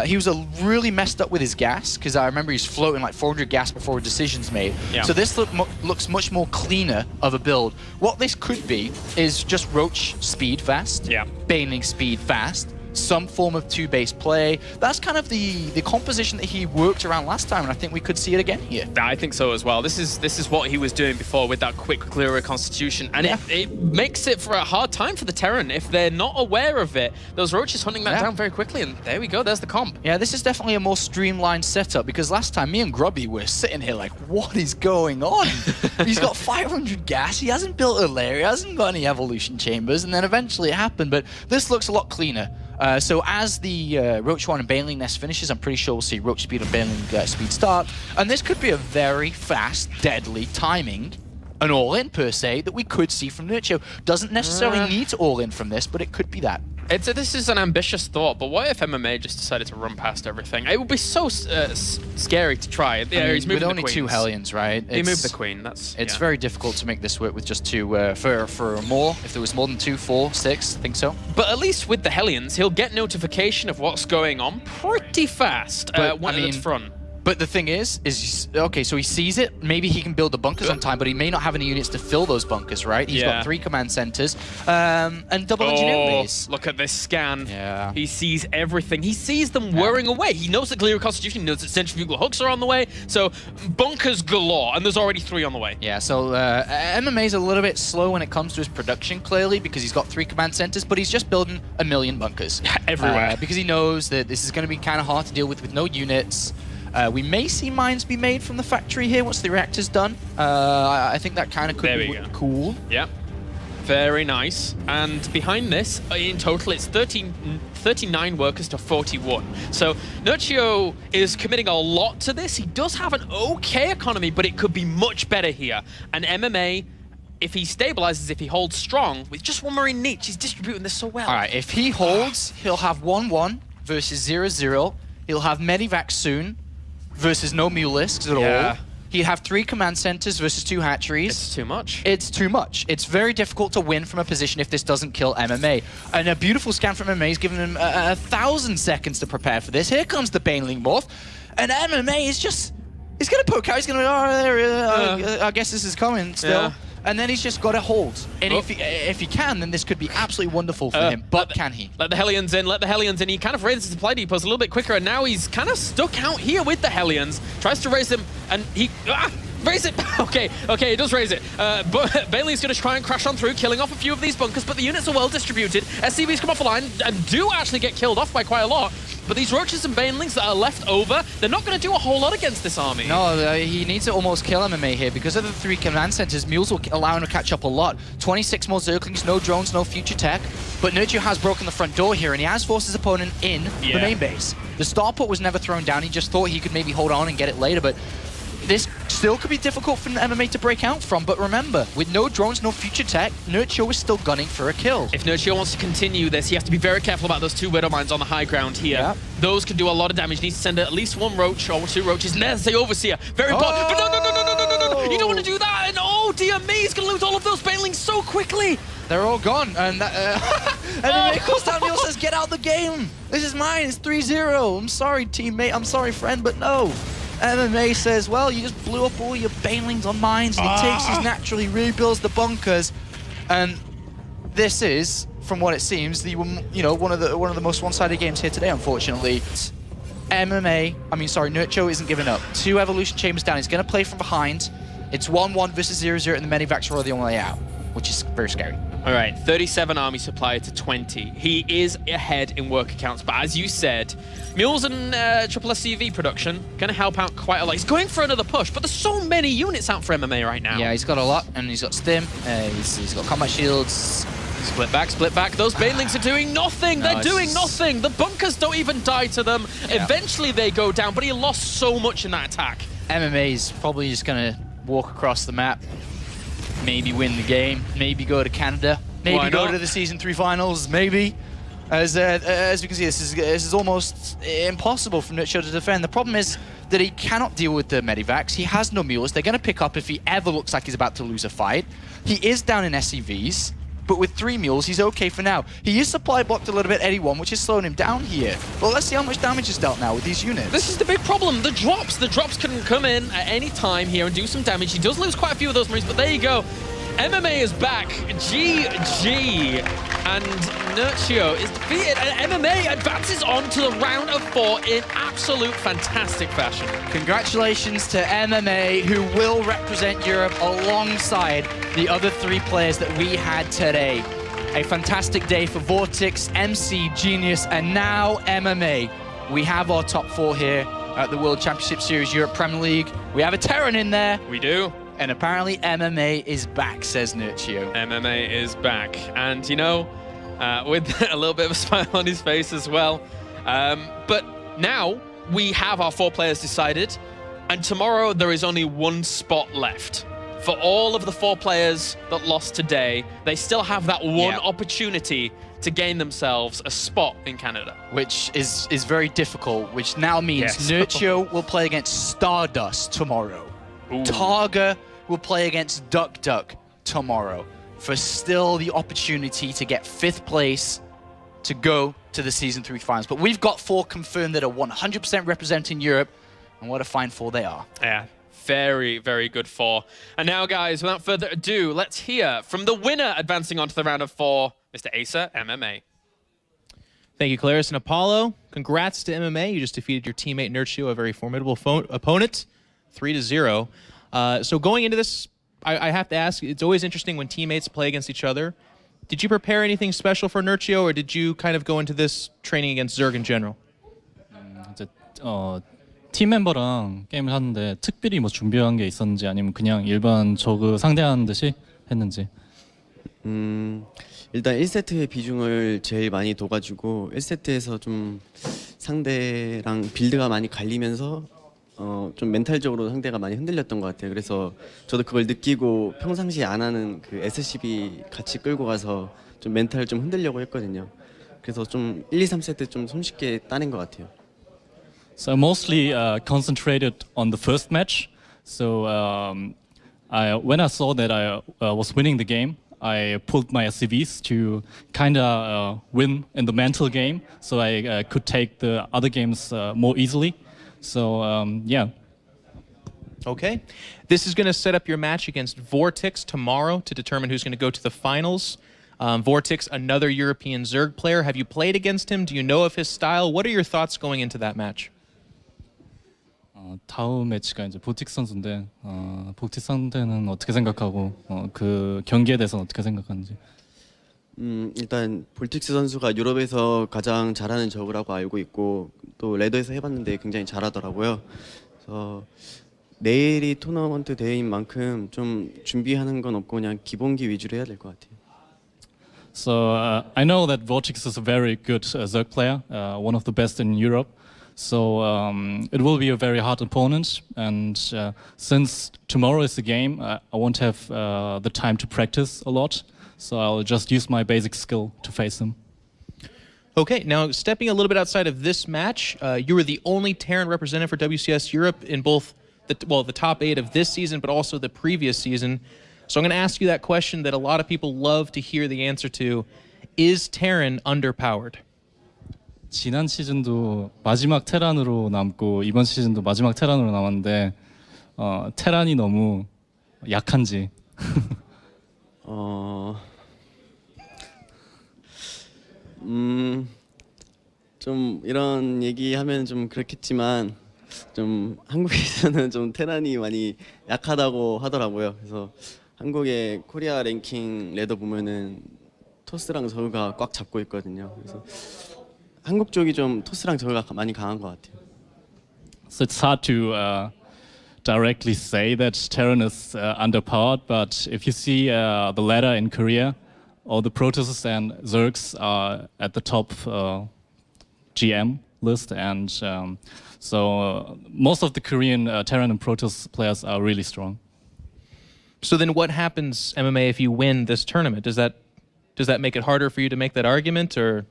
He was really messed up with his gas, because I remember he's floating like 400 gas before a decision's made. Yeah. So this looks much more cleaner of a build. What this could be is just roach speed fast, bailing speed fast, some form of 2-base play. That's kind of the composition that he worked around last time, and I think we could see it again here. I think so as well. This is what he was doing before with that quick clearer constitution, and it makes it for a hard time for the Terran if they're not aware of it. Those roaches hunting that down very quickly, and there we go, there's the comp. Yeah, this is definitely a more streamlined setup, because last time me and Grubby were sitting here like, what is going on? He's got 500 gas, he hasn't built a lair, he hasn't got any evolution chambers, and then eventually it happened, but this looks a lot cleaner. So as the Roach 1 and Bailing Nest finishes, I'm pretty sure we'll see Roach Speed and Bailing Speed start. And this could be a very fast, deadly timing, an all-in per se, that we could see from Nerchio. Doesn't necessarily need to all-in from this, but it could be that. This is an ambitious thought, but what if MMA just decided to run past everything? It would be so scary to try. Yeah, he's moving with only 2 Hellions, right? He moved the Queen. It's very difficult to make this work with just 2. For more, if there was more than 2, 4, 6, I think so. But at least with the Hellions, he'll get notification of what's going on pretty fast when it's front. But the thing is okay, so he sees it. Maybe he can build the bunkers on time, but he may not have any units to fill those bunkers, right? He's got 3 command centers and double engineering base. Look at this scan. Yeah. He sees everything. He sees them whirring away. He knows that Galera Constitution, he knows that centrifugal hooks are on the way. So bunkers galore, and there's already 3 on the way. Yeah, so MMA's a little bit slow when it comes to his production, clearly, because he's got 3 command centers, but he's just building a million bunkers. Everywhere. Because he knows that this is going to be kind of hard to deal with no units. We may see mines be made from the factory here once the reactor's done. I think that kind of could be cool. Yeah, very nice. And behind this, in total, it's 39 workers to 41. So Nerchio is committing a lot to this. He does have an okay economy, but it could be much better here. And MMA, if he stabilizes, if he holds strong, with just one Marine niche, he's distributing this so well. All right, if he holds, he'll have 1-1 versus 0-0. He'll have Medivac soon versus no Mulisks at all. He'd have 3 command centers versus 2 hatcheries. It's too much. It's too much. It's very difficult to win from a position if this doesn't kill MMA. And a beautiful scan from MMA is giving him 1,000 seconds to prepare for this. Here comes the Baneling morph. And MMA is just... He's going to poke out. He's going to... I guess this is coming still. Yeah. And then he's just got to hold. And if he can, then this could be absolutely wonderful for him. But can he? Let the Hellions in, let the Hellions in. He kind of raises the supply depots a little bit quicker, and now he's kind of stuck out here with the Hellions. Tries to raise them, and he... raise it! Okay, he does raise it. But Bailey's going to try and crash on through, killing off a few of these bunkers, but the units are well distributed. SCVs come off the line and do actually get killed off by quite a lot. But these Roaches and Banelings that are left over, they're not going to do a whole lot against this army. No, he needs to almost kill MMA here. Because of the 3 command centers, Mules will allow him to catch up a lot. 26 more Zerglings, no drones, no future tech. But Nerchio has broken the front door here, and he has forced his opponent in the main base. The starport was never thrown down. He just thought he could maybe hold on and get it later, but this still could be difficult for MMA to break out from. But remember, with no drones, no future tech, Nerchio is still gunning for a kill. If Nerchio wants to continue this, he has to be very careful about those 2 Widow Mines on the high ground here. Yeah. Those can do a lot of damage. He needs to send at least 1 Roach or 2 Roaches. And there's the Overseer. Very important. But no. You don't want to do that. And oh, dear me, he's going to lose all of those Banelings so quickly. They're all gone. And MMA calls down Mule, says, get out the game. This is mine. It's 3-0. I'm sorry, teammate. I'm sorry, friend, but no. MMA says, well, you just blew up all your Banelings on mines, and he takes his naturally, rebuilds the bunkers, and this is, from what it seems, one of the most one-sided games here today, unfortunately. Nerchio isn't giving up. 2 evolution chambers down. He's going to play from behind. It's 1-1 versus 0-0, and the Medivacs are the only way out, which is very scary. All right, 37 army supply to 20. He is ahead in worker counts, but as you said, Mules and triple SCV production going to help out quite a lot. He's going for another push, but there's so many units out for MMA right now. Yeah, he's got a lot, and he's got Stim, he's got combat shields. Split back. Those Banelings are doing nothing. They're doing nothing. The bunkers don't even die to them. Yeah. Eventually they go down, but he lost so much in that attack. MMA is probably just going to walk across the map, maybe win the game, maybe go to Canada, maybe go to the Season 3 finals, maybe. As we can see, this is almost impossible for Nerchio to defend. The problem is that he cannot deal with the Medivacs. He has no Mules. They're going to pick up if he ever looks like he's about to lose a fight. He is down in SCVs, but with 3 Mules, he's okay for now. He is supply blocked a little bit, 81, which is slowing him down here. Well, let's see how much damage is dealt now with these units. This is the big problem. The drops can come in at any time here and do some damage. He does lose quite a few of those Marines, but there you go. MMA is back. GG. And Nerchio is defeated, and MMA advances on to the round of 4 in absolute fantastic fashion. Congratulations to MMA, who will represent Europe alongside the other 3 players that we had today. A fantastic day for Vortex, MC, Genius, and now MMA. We have our top 4 here at the World Championship Series Europe Premier League. We have a Terran in there. We do. And apparently MMA is back, says Nerchio. MMA is back. And, with a little bit of a smile on his face as well. But now we have our 4 players decided. And tomorrow there is only 1 spot left. For all of the 4 players that lost today, they still have that one opportunity to gain themselves a spot in Canada. Which is very difficult, which now means Nerchio will play against Stardust tomorrow. Ooh. Targa will play against Duck tomorrow for still the opportunity to get 5th place to go to the Season 3 finals. But we've got 4 confirmed that are 100% representing Europe. And what a fine four they are. Yeah, very, very good four. And now, guys, without further ado, let's hear from the winner advancing on to the round of four, Mr. Asa, MMA. Thank you, Claris and Apollo. Congrats to MMA. You just defeated your teammate Nerchio, a very formidable opponent, 3-0. So going into this, I have to ask, it's always interesting when teammates play against each other. Did you prepare anything special for Nerchio, or did you kind of go into this training against Zerg in general? 이제 팀 멤버랑 게임을 하는데 특별히 뭐 준비한 게 있었는지 아니면 그냥 일반 저그 상대하는 듯이 했는지. 일단 1세트의 비중을 제일 많이 둬가지고 1세트에서 좀 상대랑 빌드가 많이 갈리면서 좀 멘탈적으로 상대가 많이 흔들렸던 것 같아요. 그래서 저도 그걸 느끼고 평상시에 안 하는 그 SCB 같이 끌고 가서 좀 멘탈을 좀 흔들려고 했거든요. 그래서 좀 1, 2, 3세트 좀 손쉽게 따낸 것 같아요. So I mostly concentrated on the first match. So when I saw that I was winning the game, I pulled my SCVs to kind of win in the mental game, so I could take the other games more easily. So yeah. Okay. This is going to set up your match against Vortex tomorrow to determine who's going to go to the finals. Vortex, another European Zerg player. Have you played against him? Do you know of his style? What are your thoughts going into that match? 다음 매치가 이제 보틱 선수인데 보틱 상대는 어떻게 생각하고 그 경기에 대해서는 어떻게 생각하는지. 일단 볼틱스 선수가 유럽에서 가장 잘하는 저그라고 알고 있고 또 레더에서 해봤는데 굉장히 잘하더라고요. 그래서 내일이 토너먼트 대회인 만큼 좀 준비하는 건 없고 그냥 기본기 위주로 해야 될 것 같아요. So I know that Vortex is a very good Zerg player, one of the best in Europe. So it will be a very hard opponent, and since tomorrow is the game, I won't have the time to practice a lot. So I'll just use my basic skill to face him. Okay, now stepping a little bit outside of this match, you were the only Terran representative for WCS Europe in both the top 8 of this season, but also the previous season. So I'm going to ask you that question that a lot of people love to hear the answer to. Is Terran underpowered? 지난 시즌도 마지막 테란으로 남고 이번 시즌도 마지막 테란으로 남았는데 테란이 너무 약한지. 좀 이런 얘기하면 좀 그렇겠지만 좀 한국에서는 좀 테란이 많이 약하다고 하더라고요. 그래서 한국의 코리아 랭킹 레더 보면은 토스랑 저그가 꽉 잡고 있거든요. 그래서 한국 쪽이 좀 토스랑 저그가 많이 강한 것 같아요. So it's hard to directly say that Terran is underpowered, but if you see the ladder in Korea, all the Protoss and Zergs are at the top GM list, and so most of the Korean Terran and Protoss players are really strong. So then what happens, MMA, if you win this tournament? Does that make it harder for you to make that argument, or?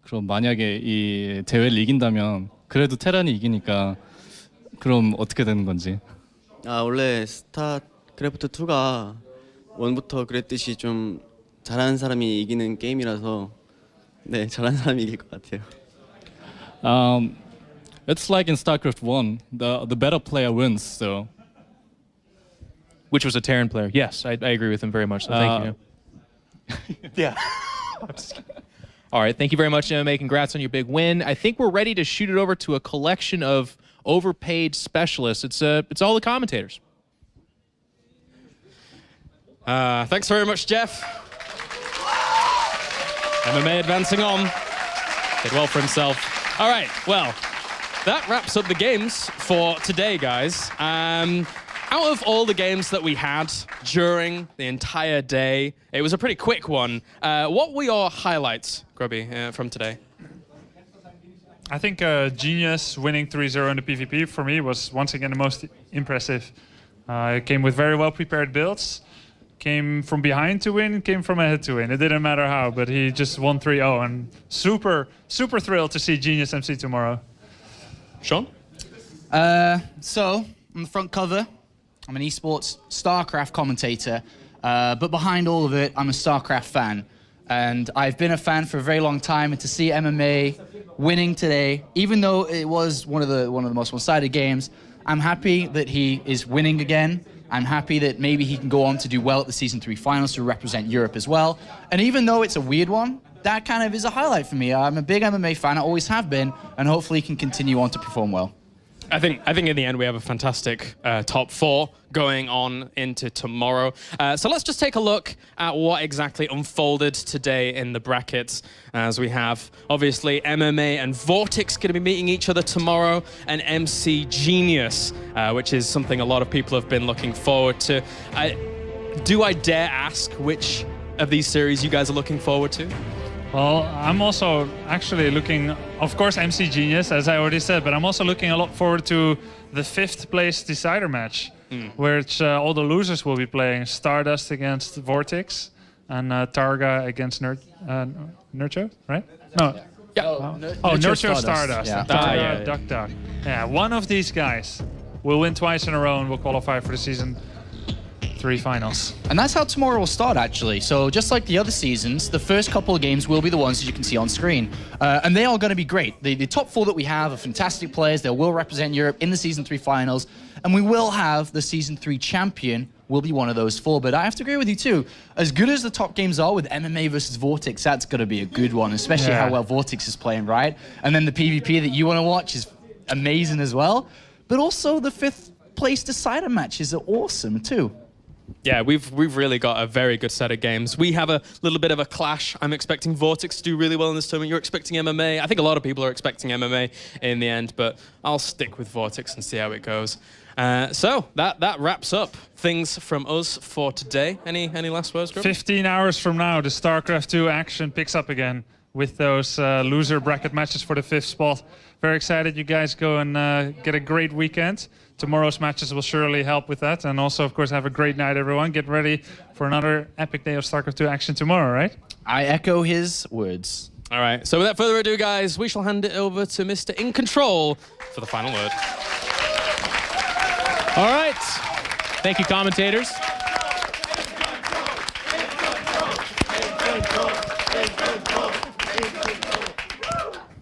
그럼 만약에 이 대회를 이긴다면 그래도 테란이 이기니까 그럼 어떻게 되는 건지. 원래 스타크래프트 2가 1부터 그랬듯이 좀 잘하는 사람이 이기는 게임이라서 네, 잘하는 사람이 이길 것 같아요. It's like in StarCraft 1, the better player wins. So, which was a Terran player. Yes, I agree with him very much. So thank you. Yeah. All right, thank you very much, MMA. Congrats on your big win. I think we're ready to shoot it over to a collection of overpaid specialists. It's all the commentators. Thanks very much, Jeff. MMA advancing on. Did well for himself. All right, well, that wraps up the games for today, guys. Out of all the games that we had during the entire day, it was a pretty quick one. What were your highlights, Grubby, from today? I think Genius winning 3-0 in the PvP for me was once again the most impressive. It came with very well prepared builds. Came from behind to win, came from ahead to win. It didn't matter how, but he just won 3-0, and super thrilled to see Genius MC tomorrow. Sean? So, on the front cover, I'm an esports StarCraft commentator, but behind all of it, I'm a StarCraft fan. And I've been a fan for a very long time, and to see MMA winning today, even though it was one of the most one-sided games. I'm happy that he is winning again. I'm happy that maybe he can go on to do well at the Season 3 finals to represent Europe as well. And even though it's a weird one, that kind of is a highlight for me. I'm a big MMA fan, I always have been, and hopefully he can continue on to perform well. I think in the end we have a fantastic top 4 going on into tomorrow. So let's just take a look at what exactly unfolded today in the brackets, as we have obviously MMA and Vortex going to be meeting each other tomorrow, and MC Genius, which is something a lot of people have been looking forward to. Do I dare ask which of these series you guys are looking forward to? Well, I'm also actually looking, of course, MC Genius, as I already said, but I'm also looking a lot forward to the 5th place decider match, which all the losers will be playing. Stardust against Vortex, and Targa against Nerchio, right? No. Yeah. Nerchio Stardust. Yeah. And Targa Duck Duck. Yeah, one of these guys will win twice in a row and will qualify for the Season 3 finals. And that's how tomorrow will start, actually. So just like the other seasons, the first couple of games will be the ones that you can see on screen. And they are going to be great. The top 4 that we have are fantastic players. They will represent Europe in the Season 3 finals. And we will have the Season 3 champion will be one of those 4. But I have to agree with you, too. As good as the top games are with MMA versus Vortex, that's going to be a good one, especially how well Vortex is playing, right? And then the PvP that you want to watch is amazing as well. But also the 5th place decider matches are awesome, too. Yeah, we've really got a very good set of games. We have a little bit of a clash. I'm expecting Vortex to do really well in this tournament. You're expecting MMA. I think a lot of people are expecting MMA in the end, but I'll stick with Vortex and see how it goes. So that wraps up things from us for today. Any last words, Grub? 15 hours from now, the StarCraft 2 action picks up again with those loser bracket matches for the 5th spot. Very excited you guys go and get a great weekend. Tomorrow's matches will surely help with that. And also, of course, have a great night, everyone. Get ready for another epic day of StarCraft 2 action tomorrow, right? I echo his words. All right. So without further ado, guys, we shall hand it over to Mr. In Control for the final word. All right. Thank you, commentators.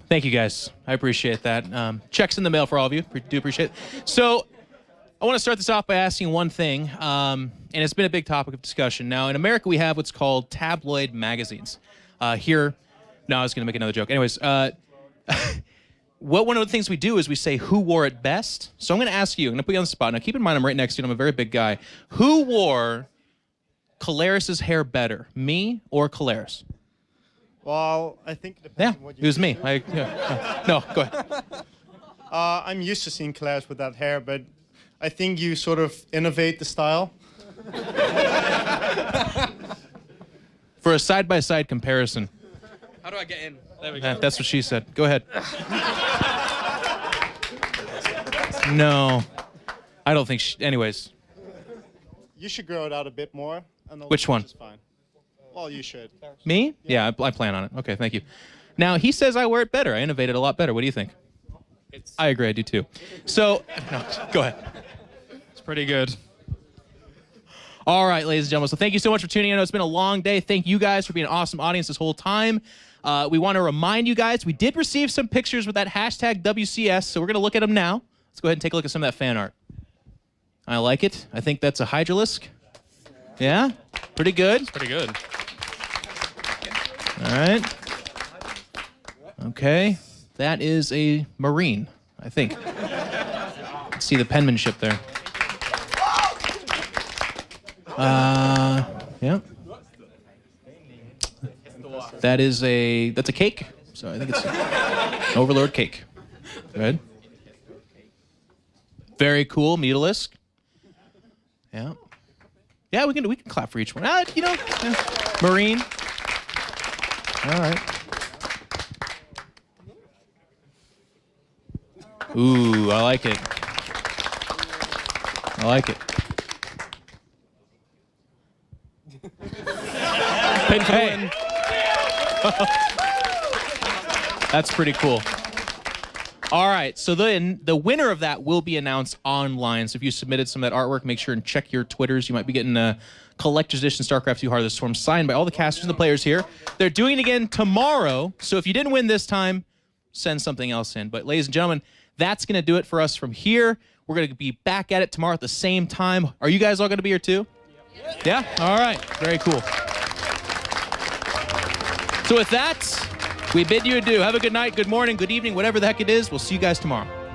Thank you, guys. I appreciate that. Checks in the mail for all of you. Do appreciate it. So I want to start this off by asking one thing, and it's been a big topic of discussion. Now, in America, we have what's called tabloid magazines. Here, no, I was going to make another joke. Anyways, one of the things we do is we say who wore it best. So I'm going to ask you, I'm going to put you on the spot. Now, keep in mind, I'm right next to you, and I'm a very big guy. Who wore Caleris's hair better, me or Caleris? Well, I think it depends Yeah, on what you it was me. No, go ahead. I'm used to seeing Claire's with that hair, but I think you sort of innovate the style. For a side-by-side comparison. How do I get in? There we go. That's what she said. Go ahead. No. I don't think anyways. You should grow it out a bit more. And the Which one? is fine. Well, you should. Me? Yeah, I plan on it. Okay, thank you. Now, he says I wear it better. I innovated a lot better. What do you think? I agree, I do too. So, no, go ahead. It's pretty good. All right, ladies and gentlemen. So thank you so much for tuning in. I know it's been a long day. Thank you guys for being an awesome audience this whole time. We want to remind you guys, we did receive some pictures with that hashtag WCS, so we're going to look at them now. Let's go ahead and take a look at some of that fan art. I like it. I think that's a Hydralisk. Yeah? Pretty good. It's pretty good. All right. Okay. That is a Marine, I think. Let's see the penmanship there. Yeah. That's a cake. So I think it's an Overlord cake. Good. Very cool, Mutalisk. Yeah. Yeah, we can clap for each one. Marine. All right. Ooh, I like it. I like it. Hey. That's pretty cool. All right, so then the winner of that will be announced online. So if you submitted some of that artwork, make sure and check your Twitters. You might be getting a collector's edition StarCraft 2 Heart of the Storm signed by all the casters and the players here. They're doing it again tomorrow. So if you didn't win this time, send something else in. But ladies and gentlemen, that's going to do it for us from here. We're going to be back at it tomorrow at the same time. Are you guys all going to be here too? Yeah? All right. Very cool. So with that, we bid you adieu. Have a good night, good morning, good evening, whatever the heck it is. We'll see you guys tomorrow.